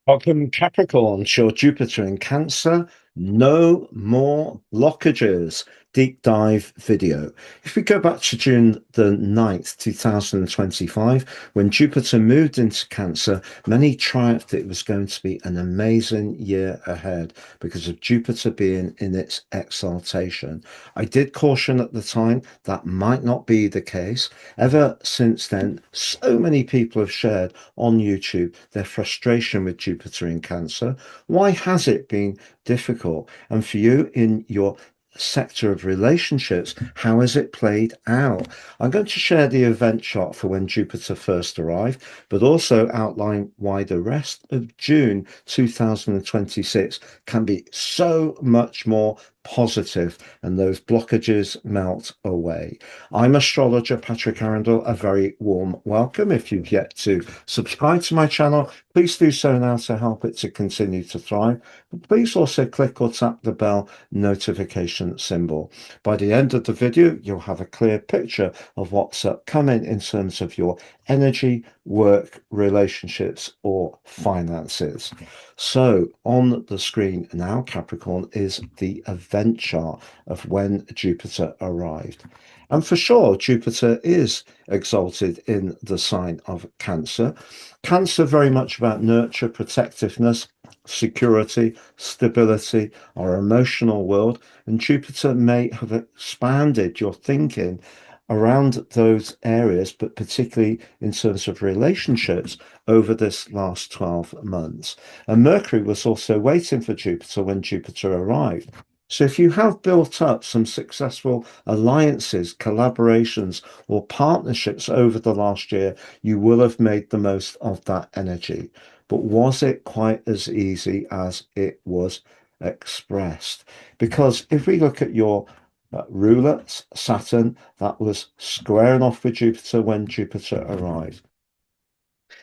Welcome, Capricorn, your Jupiter in Cancer. No more blockages. Deep dive video. If we go back to June the 9th, 2025, when Jupiter moved into Cancer, many triumphed it was going to be an amazing year ahead because of Jupiter being in its exaltation. I did caution at the time that might not be the case. Ever since then, so many people have shared on YouTube their frustration with Jupiter in Cancer. Why has it been difficult? And for you in your sector of relationships, how has it played out? I'm going to share the event chart for when Jupiter first arrived, but also outline why the rest of June 2026 can be so much more positive and those blockages melt away. I'm astrologer Patrick Arundel. A very warm welcome. If you've yet to subscribe to my channel, please do so now to help it to continue to thrive. But please also click or tap the bell notification symbol. By the end of the video, you'll have a clear picture of what's upcoming in terms of your energy, work, relationships, or finances. So on the screen now, Capricorn, is the event chart of when Jupiter arrived. And for sure, Jupiter is exalted in the sign of Cancer. Cancer, very much about nurture, protectiveness, security, stability, our emotional world. And Jupiter may have expanded your thinking around those areas, but particularly in terms of relationships over this last 12 months. And Mercury was also waiting for Jupiter when Jupiter arrived. So if you have built up some successful alliances, collaborations, or partnerships over the last year, you will have made the most of that energy. But was it quite as easy as it was expressed? Because if we look at your ruler, Saturn, that was squaring off with Jupiter when Jupiter arrived.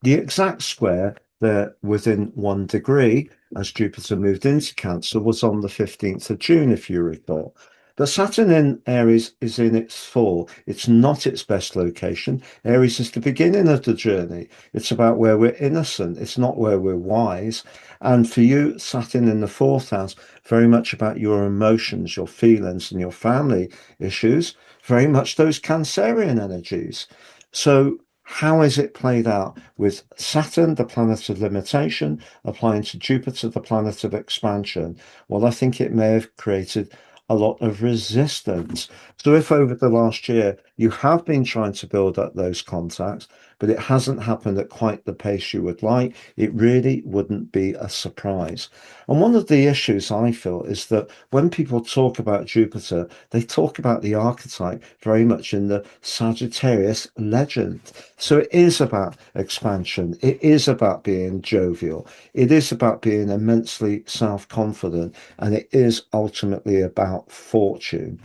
The exact square there within 1 degree as Jupiter moved into Cancer was on the 15th of June, if you recall. But Saturn in Aries is in its fall. It's not its best location. Aries is the beginning of the journey. It's about where we're innocent. It's not where we're wise. And for you, Saturn in the fourth house, very much about your emotions, your feelings, and your family issues, very much those Cancerian energies. So how is it played out with Saturn, the planet of limitation, applying to Jupiter, the planet of expansion? Well, I think it may have created a lot of resistance. So if over the last year you have been trying to build up those contacts, but it hasn't happened at quite the pace you would like, it really wouldn't be a surprise. And one of the issues I feel is that when people talk about Jupiter, they talk about the archetype very much in the Sagittarius legend. So it is about expansion. It is about being jovial. It is about being immensely self-confident. And it is ultimately about fortune.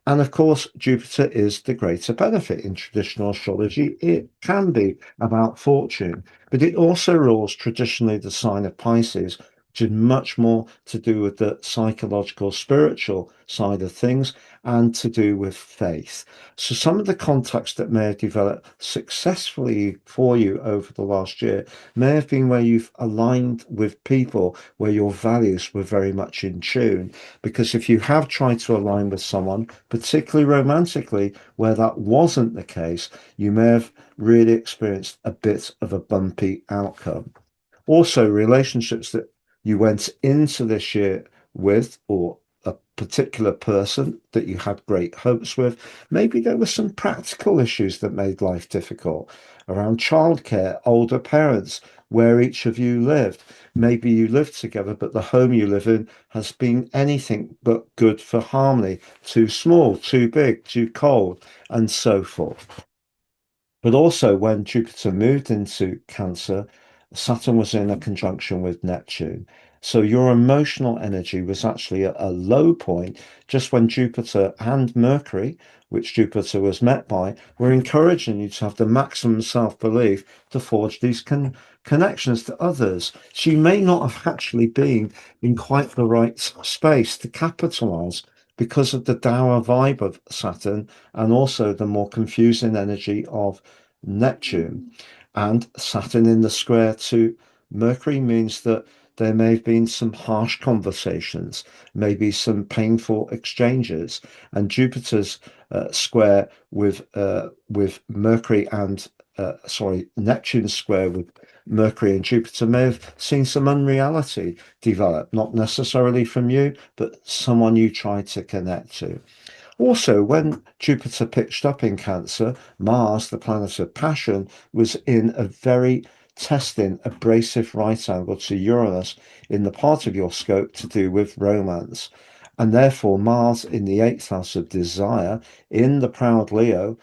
And of course, Jupiter is the greater benefit in traditional astrology. It can be about fortune, but it also rules traditionally the sign of Pisces, which is much more to do with the psychological, spiritual side of things and to do with faith. So some of the contacts that may have developed successfully for you over the last year may have been where you've aligned with people where your values were very much in tune. Because if you have tried to align with someone, particularly romantically, where that wasn't the case, you may have really experienced a bit of a bumpy outcome. Also, relationships that you went into this year with, or a particular person that you had great hopes with, maybe there were some practical issues that made life difficult around childcare, older parents, where each of you lived. Maybe you live together, but the home you live in has been anything but good for harmony, too small, too big, too cold, and so forth. But also, when Jupiter moved into Cancer, Saturn was in a conjunction with Neptune. So your emotional energy was actually at a low point just when Jupiter and Mercury, which Jupiter was met by, were encouraging you to have the maximum self-belief to forge these connections to others. So you may not have actually been in quite the right space to capitalize because of the dour vibe of Saturn and also the more confusing energy of Neptune and Saturn in the square to Mercury means that there may have been some harsh conversations, maybe some painful exchanges, and Jupiter's square with Mercury and Neptune's square with Mercury and Jupiter may have seen some unreality develop, not necessarily from you, but someone you tried to connect to. Also, when Jupiter pitched up in Cancer, Mars, the planet of passion, was in a very testing, abrasive right angle to Uranus in the part of your scope to do with romance. And therefore, Mars in the eighth house of desire, in the proud Leo,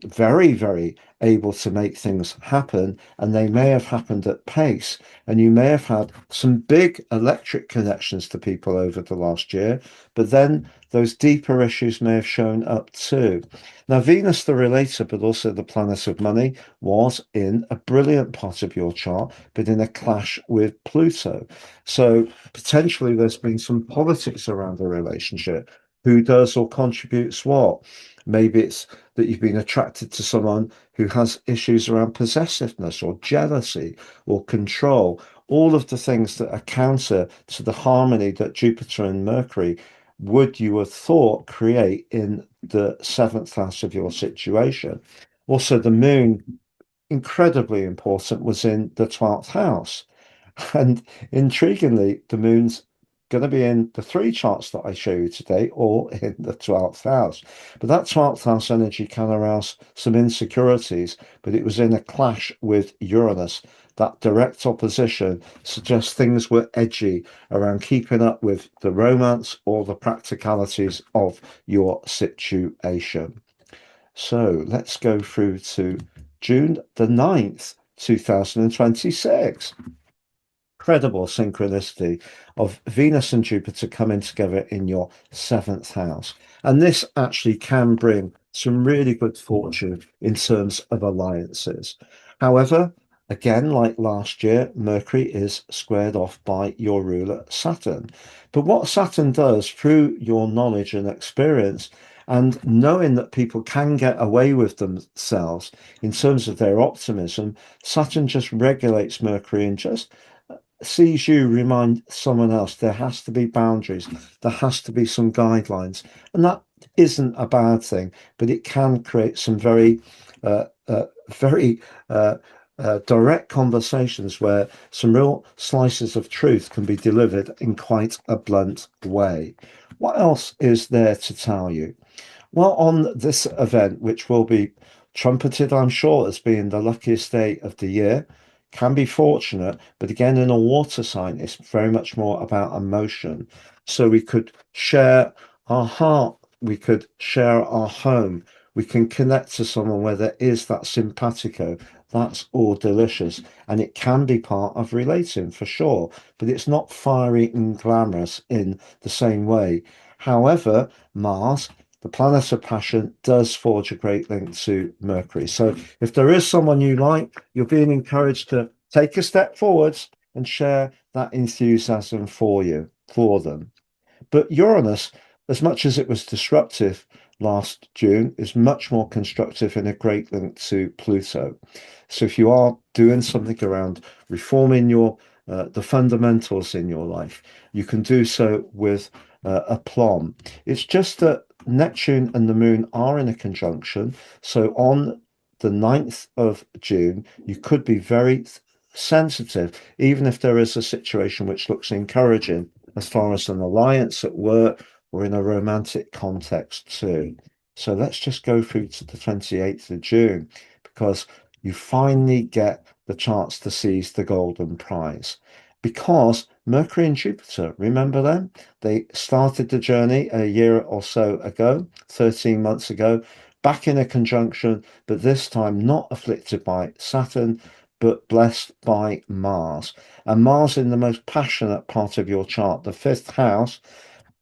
very, very able to make things happen, and they may have happened at pace. And you may have had some big electric connections to people over the last year, but then those deeper issues may have shown up too. Now, Venus, the relator, but also the planet of money, was in a brilliant part of your chart, but in a clash with Pluto. So potentially there's been some politics around the relationship. Who does or contributes what? Maybe it's that you've been attracted to someone who has issues around possessiveness or jealousy or control, all of the things that are counter to the harmony that Jupiter and Mercury would, you have thought, create in the seventh house of your situation. Also, the moon, incredibly important, was in the 12th house. And intriguingly, the moon's going to be in the three charts that I show you today, or in the 12th house. But that 12th house energy can arouse some insecurities, but it was in a clash with Uranus. That direct opposition suggests things were edgy around keeping up with the romance or the practicalities of your situation. So let's go through to June the 9th, 2026. Incredible synchronicity of Venus and Jupiter coming together in your seventh house. And this actually can bring some really good fortune in terms of alliances. However, again, like last year, Mercury is squared off by your ruler, Saturn. But what Saturn does through your knowledge and experience, and knowing that people can get away with themselves in terms of their optimism, Saturn just regulates Mercury and just sees you remind someone else there has to be boundaries, there has to be some guidelines, and that isn't a bad thing, but it can create some very direct conversations where some real slices of truth can be delivered in quite a blunt way. What else is there to tell you? Well, on this event, which will be trumpeted, I'm sure, as being the luckiest day of the year, can be fortunate, but again, in a water sign, it's very much more about emotion. So we could share our heart, we could share our home, we can connect to someone where there is that simpatico. That's all delicious. And it can be part of relating for sure, but it's not fiery and glamorous in the same way. However, Mars, the planet of passion, does forge a great link to Mercury. So if there is someone you like, you're being encouraged to take a step forwards and share that enthusiasm for them. But Uranus, as much as it was disruptive last June, is much more constructive in a great link to Pluto. So if you are doing something around reforming your the fundamentals in your life, you can do so with aplomb. It's just that Neptune and the moon are in a conjunction. So on the 9th of June, you could be very sensitive, even if there is a situation which looks encouraging as far as an alliance at work or in a romantic context too. So let's just go through to the 28th of June because you finally get the chance to seize the golden prize. Because Mercury and Jupiter, remember them? They started the journey a year or so ago, 13 months ago, back in a conjunction, but this time not afflicted by Saturn, but blessed by Mars. And Mars in the most passionate part of your chart, the fifth house,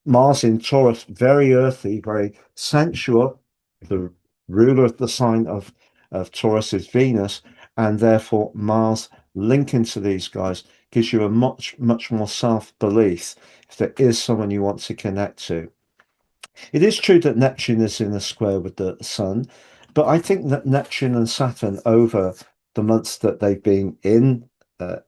Mars in Taurus, very earthy, very sensual. The ruler of the sign of Taurus is Venus, and therefore Mars linking to these guys gives you a much more self-belief if there is someone you want to connect to. It is true that Neptune is in a square with the Sun, but I think that Neptune and Saturn over the months that they've been in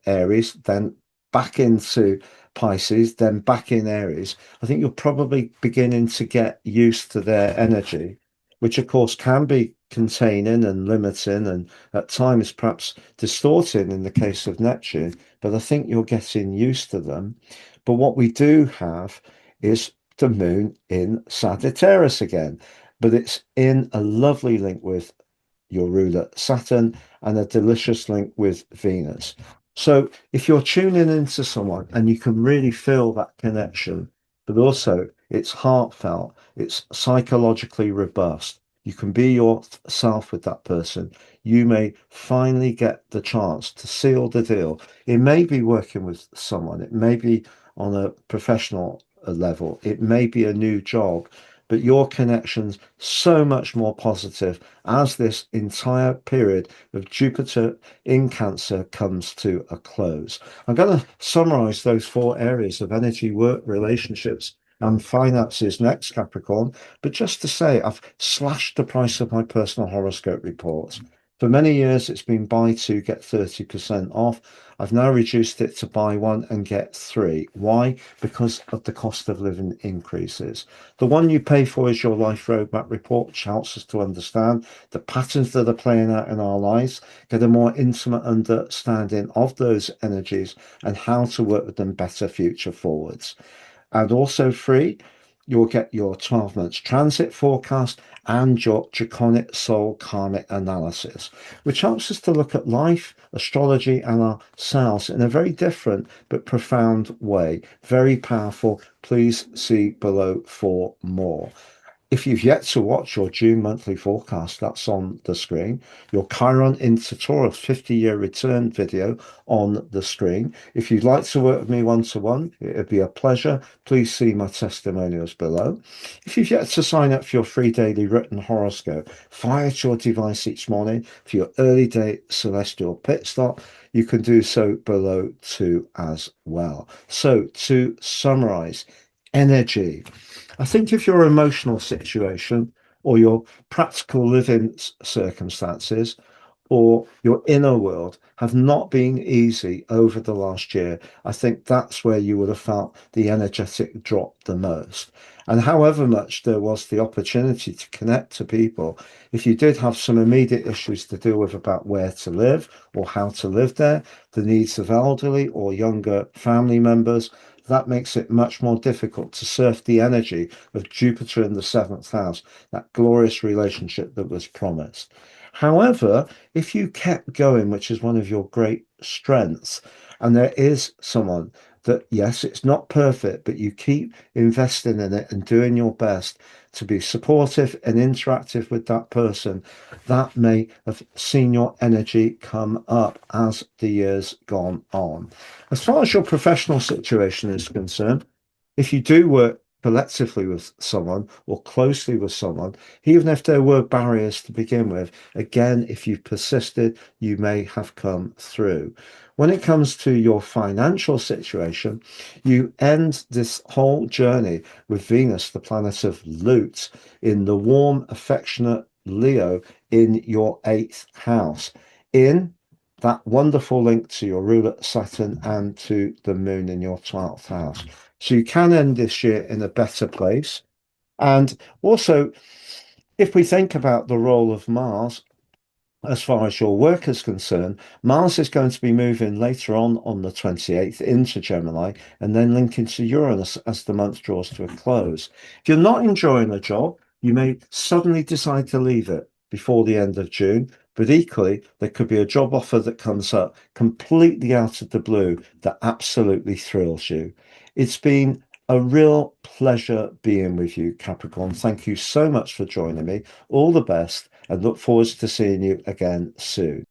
Aries, then back into Pisces, then back in Aries, I think you're probably beginning to get used to their energy, which of course can be containing and limiting and at times perhaps distorting in the case of Neptune, but I think you're getting used to them. But what we do have is the moon in Sagittarius again, but it's in a lovely link with your ruler Saturn and a delicious link with Venus. So if you're tuning into someone and you can really feel that connection, but also it's heartfelt, it's psychologically robust, you can be yourself with that person. You may finally get the chance to seal the deal. It may be working with someone, it may be on a professional level, it may be a new job, but your connection's so much more positive as this entire period of Jupiter in Cancer comes to a close. I'm going to summarize those four areas of energy, work, relationships, and finances next, Capricorn. But just to say, I've slashed the price of my personal horoscope reports. For many years, it's been buy two, get 30% off. I've now reduced it to buy one and get three. Why? Because of the cost of living increases. The one you pay for is your life roadmap report, which helps us to understand the patterns that are playing out in our lives, get a more intimate understanding of those energies and how to work with them better future forwards. And also free, you'll get your 12 months transit forecast and your draconic soul karmic analysis, which helps us to look at life, astrology, and ourselves in a very different but profound way. Very powerful. Please see below for more. If you've yet to watch your June monthly forecast, that's on the screen. Your Chiron into Taurus 50-year return video on the screen. If you'd like to work with me one-to-one, it'd be a pleasure. Please see my testimonials below. If you've yet to sign up for your free daily written horoscope, fire to your device each morning for your early day celestial pit stop, you can do so below too as well. So to summarize, energy. I think if your emotional situation or your practical living circumstances or your inner world have not been easy over the last year, I think that's where you would have felt the energetic drop the most. And however much there was the opportunity to connect to people, if you did have some immediate issues to deal with about where to live or how to live there, the needs of elderly or younger family members, that makes it much more difficult to surf the energy of Jupiter in the seventh house, that glorious relationship that was promised. However, if you kept going, which is one of your great strengths, and there is someone that, yes, it's not perfect, but you keep investing in it and doing your best to be supportive and interactive with that person, that may have seen your energy come up as the years gone on. As far as your professional situation is concerned, if you do work collectively with someone or closely with someone, even if there were barriers to begin with, again, if you've persisted, you may have come through. When it comes to your financial situation, you end this whole journey with Venus, the planet of loot, in the warm, affectionate Leo in your eighth house, in that wonderful link to your ruler Saturn and to the moon in your 12th house. So you can end this year in a better place. And also, if we think about the role of Mars, as far as your work is concerned, Mars is going to be moving later on the 28th into Gemini and then linking to Uranus as the month draws to a close. If you're not enjoying a job, you may suddenly decide to leave it before the end of June. But equally, there could be a job offer that comes up completely out of the blue that absolutely thrills you. It's been a real pleasure being with you, Capricorn. Thank you so much for joining me. All the best and look forward to seeing you again soon.